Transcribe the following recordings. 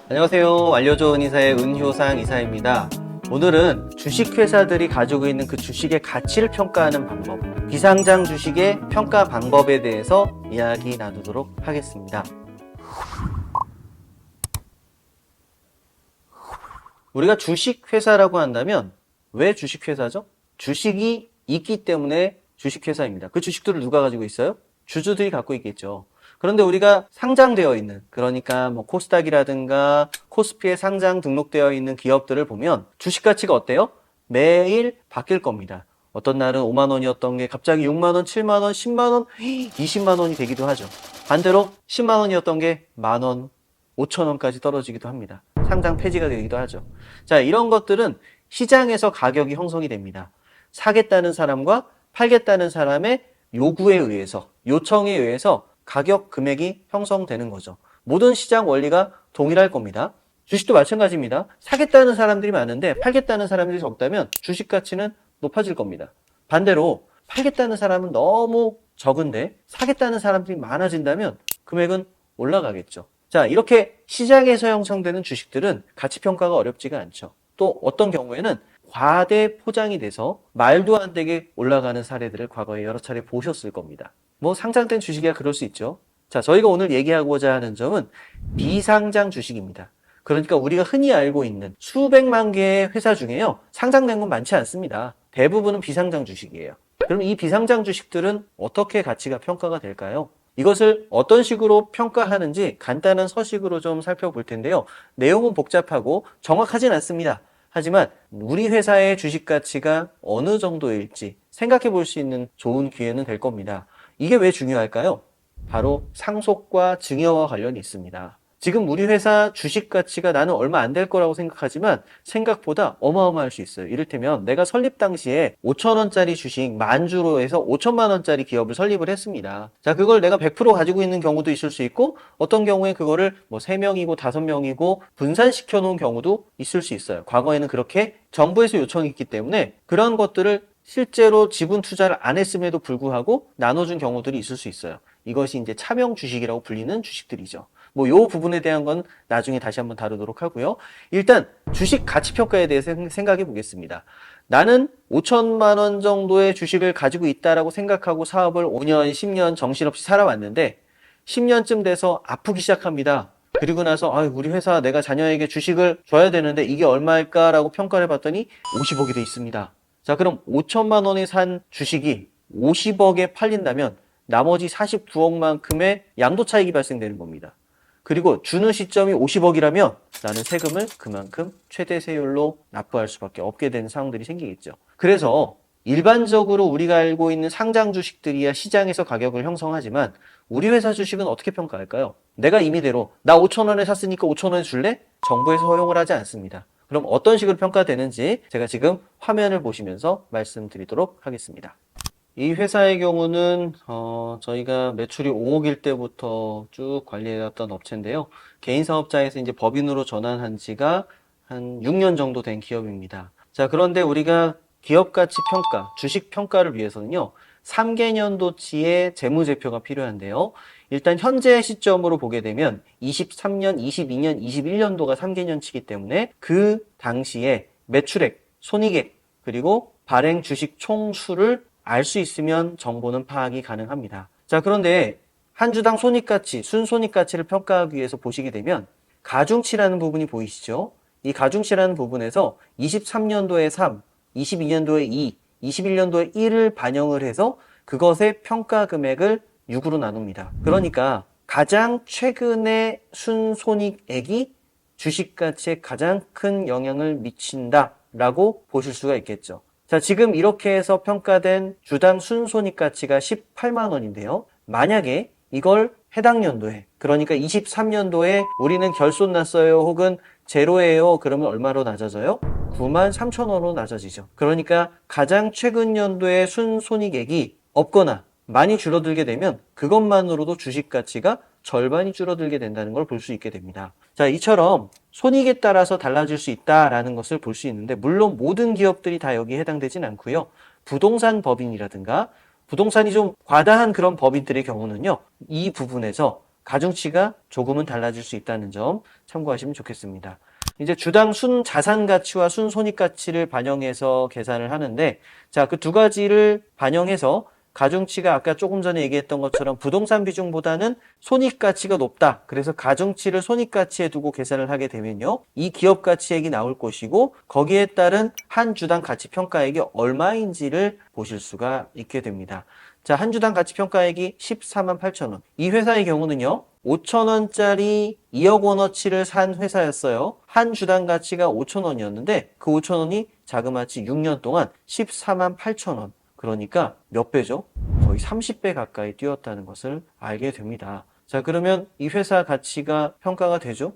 안녕하세요. 알려좋은 이사의 은효상 이사입니다. 오늘은 주식회사들이 가지고 있는 그 주식의 가치를 평가하는 방법, 비상장 주식의 평가 방법에 대해서 이야기 나누도록 하겠습니다. 우리가 주식회사라고 한다면 왜 주식회사죠? 주식이 있기 때문에 주식회사입니다. 그 주식들을 누가 가지고 있어요? 주주들이 갖고 있겠죠. 그런데 우리가 상장되어 있는, 그러니까 뭐 코스닥이라든가 코스피에 상장 등록되어 있는 기업들을 보면 주식 가치가 어때요? 매일 바뀔 겁니다. 어떤 날은 5만 원이었던 게 갑자기 6만 원, 7만 원, 10만 원, 20만 원이 되기도 하죠. 반대로 10만 원이었던 게 만 원, 5천 원까지 떨어지기도 합니다. 상장 폐지가 되기도 하죠. 자, 이런 것들은 시장에서 가격이 형성이 됩니다. 사겠다는 사람과 팔겠다는 사람의 요구에 의해서, 요청에 의해서 가격 금액이 형성되는 거죠. 모든 시장 원리가 동일할 겁니다. 주식도 마찬가지입니다. 사겠다는 사람들이 많은데 팔겠다는 사람들이 적다면 주식 가치는 높아질 겁니다. 반대로 팔겠다는 사람은 너무 적은데 사겠다는 사람들이 많아진다면 금액은 올라가겠죠. 자, 이렇게 시장에서 형성되는 주식들은 가치 평가가 어렵지가 않죠. 또 어떤 경우에는 과대 포장이 돼서 말도 안 되게 올라가는 사례들을 과거에 여러 차례 보셨을 겁니다. 뭐 상장된 주식이야 그럴 수 있죠. 자, 저희가 오늘 얘기하고자 하는 점은 비상장 주식입니다. 그러니까 우리가 흔히 알고 있는 수백만 개의 회사 중에요, 상장된 건 많지 않습니다. 대부분은 비상장 주식이에요. 그럼 이 비상장 주식들은 어떻게 가치가 평가가 될까요? 이것을 어떤 식으로 평가하는지 간단한 서식으로 좀 살펴볼 텐데요. 내용은 복잡하고 정확하진 않습니다. 하지만 우리 회사의 주식 가치가 어느 정도일지 생각해 볼 수 있는 좋은 기회는 될 겁니다. 이게 왜 중요할까요? 바로 상속과 증여와 관련이 있습니다. 지금 우리 회사 주식 가치가 나는 얼마 안 될 거라고 생각하지만 생각보다 어마어마할 수 있어요. 이를테면 내가 설립 당시에 5천 원짜리 주식 만주로 해서 5천만 원짜리 기업을 설립을 했습니다. 자, 그걸 내가 100% 가지고 있는 경우도 있을 수 있고 어떤 경우에 그거를 뭐 3명이고 5명이고 분산시켜 놓은 경우도 있을 수 있어요. 과거에는 그렇게 정부에서 요청이 있기 때문에 그런 것들을 실제로 지분 투자를 안 했음에도 불구하고 나눠준 경우들이 있을 수 있어요. 이것이 이제 차명 주식이라고 불리는 주식들이죠. 뭐 요 부분에 대한 건 나중에 다시 한번 다루도록 하고요. 일단 주식 가치 평가에 대해서 생각해 보겠습니다. 나는 5천만 원 정도의 주식을 가지고 있다라고 생각하고 사업을 5년, 10년 정신없이 살아왔는데 10년쯤 돼서 아프기 시작합니다. 그리고 나서 우리 회사 내가 자녀에게 주식을 줘야 되는데 이게 얼마일까라고 평가를 해봤더니 50억이 돼 있습니다. 자, 그럼 5천만 원에 산 주식이 50억에 팔린다면 나머지 49억만큼의 양도 차익이 발생되는 겁니다. 그리고 주는 시점이 50억이라면 나는 세금을 그만큼 최대 세율로 납부할 수밖에 없게 되는 상황들이 생기겠죠. 그래서 일반적으로 우리가 알고 있는 상장 주식들이야 시장에서 가격을 형성하지만 우리 회사 주식은 어떻게 평가할까요? 내가 임의대로 나 5천 원에 샀으니까 5천 원에 줄래? 정부에서 허용을 하지 않습니다. 그럼 어떤 식으로 평가되는지 제가 지금 화면을 보시면서 말씀드리도록 하겠습니다. 이 회사의 경우는 저희가 매출이 5억일 때부터 쭉 관리해왔던 업체인데요. 개인 사업자에서 이제 법인으로 전환한 지가 한 6년 정도 된 기업입니다. 자, 그런데 우리가 기업 가치 평가, 주식 평가를 위해서는요, 3개년도치의 재무제표가 필요한데요. 일단 현재 시점으로 보게 되면 23년, 22년, 21년도가 3개년치이기 때문에 그 당시에 매출액, 손익액, 그리고 발행 주식 총수를 알 수 있으면 정보는 파악이 가능합니다. 자, 그런데 한 주당 손익가치, 순손익가치를 평가하기 위해서 보시게 되면 가중치라는 부분이 보이시죠? 이 가중치라는 부분에서 23년도에 3, 22년도에 2, 21년도에 1을 반영을 해서 그것의 평가 금액을 6으로 나눕니다. 그러니까 가장 최근의 순손익액이 주식가치에 가장 큰 영향을 미친다라고 보실 수가 있겠죠. 자, 지금 이렇게 해서 평가된 주당 순손익가치가 18만 원인데요. 만약에 이걸 해당 연도에, 그러니까 23년도에 우리는 결손 났어요 혹은 제로예요 그러면 얼마로 낮아져요? 9만 3천 원으로 낮아지죠. 그러니까 가장 최근 연도의 순손익액이 없거나 많이 줄어들게 되면 그것만으로도 주식 가치가 절반이 줄어들게 된다는 걸 볼 수 있게 됩니다. 자, 이처럼 손익에 따라서 달라질 수 있다라는 것을 볼 수 있는데 물론 모든 기업들이 다 여기에 해당되진 않고요. 부동산 법인이라든가 부동산이 좀 과다한 그런 법인들의 경우는요. 이 부분에서 가중치가 조금은 달라질 수 있다는 점 참고하시면 좋겠습니다. 이제 주당 순자산가치와 순손익가치를 반영해서 계산을 하는데, 자, 그 두 가지를 반영해서 가중치가 아까 조금 전에 얘기했던 것처럼 부동산 비중보다는 손익가치가 높다. 그래서 가중치를 손익가치에 두고 계산을 하게 되면요, 이 기업 가치액이 나올 것이고 거기에 따른 한 주당 가치평가액이 얼마인지를 보실 수가 있게 됩니다. 자, 한 주당 가치평가액이 14만 8천 원. 이 회사의 경우는요, 5천 원짜리 2억 원어치를 산 회사였어요. 한 주당 가치가 5천 원이었는데 그 5천 원이 자그마치 6년 동안 14만 8천 원. 그러니까 몇 배죠? 거의 30배 가까이 뛰었다는 것을 알게 됩니다. 자, 그러면 이 회사 가치가 평가가 되죠?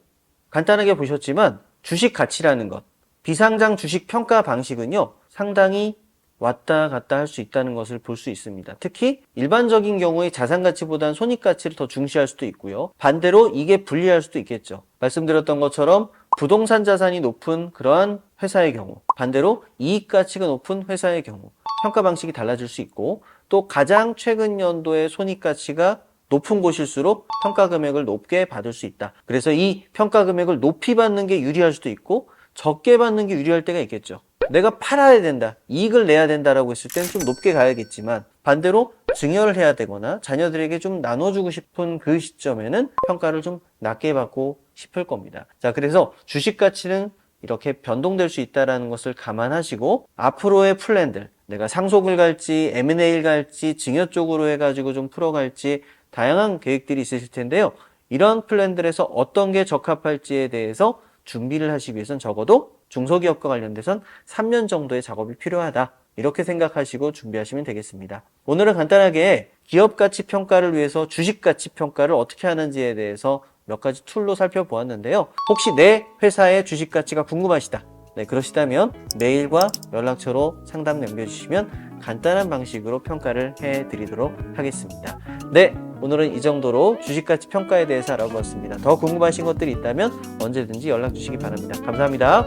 간단하게 보셨지만 주식 가치라는 것, 비상장 주식 평가 방식은요, 상당히 왔다 갔다 할 수 있다는 것을 볼 수 있습니다. 특히 일반적인 경우에 자산 가치보다는 손익 가치를 더 중시할 수도 있고요. 반대로 이게 불리할 수도 있겠죠. 말씀드렸던 것처럼 부동산 자산이 높은 그러한 회사의 경우, 반대로 이익 가치가 높은 회사의 경우 평가 방식이 달라질 수 있고, 또 가장 최근 연도의 손익 가치가 높은 곳일수록 평가 금액을 높게 받을 수 있다. 그래서 이 평가 금액을 높이 받는 게 유리할 수도 있고 적게 받는 게 유리할 때가 있겠죠. 내가 팔아야 된다, 이익을 내야 된다라고 했을 때는 좀 높게 가야겠지만, 반대로 증여를 해야 되거나 자녀들에게 좀 나눠주고 싶은 그 시점에는 평가를 좀 낮게 받고 싶을 겁니다. 자, 그래서 주식 가치는 이렇게 변동될 수 있다는 것을 감안하시고 앞으로의 플랜들, 내가 상속을 갈지 M&A를 갈지 증여 쪽으로 해가지고 좀 풀어갈지 다양한 계획들이 있으실 텐데요. 이런 플랜들에서 어떤 게 적합할지에 대해서 준비를 하시기 위해서는 적어도 중소기업과 관련돼선 3년 정도의 작업이 필요하다, 이렇게 생각하시고 준비하시면 되겠습니다. 오늘은 간단하게 기업 가치 평가를 위해서 주식 가치 평가를 어떻게 하는지에 대해서 몇 가지 툴로 살펴보았는데요. 혹시 내 회사의 주식 가치가 궁금하시다, 네, 그러시다면 메일과 연락처로 상담 남겨주시면 간단한 방식으로 평가를 해드리도록 하겠습니다. 네, 오늘은 이 정도로 주식가치 평가에 대해서 알아보았습니다. 더 궁금하신 것들이 있다면 언제든지 연락 주시기 바랍니다. 감사합니다.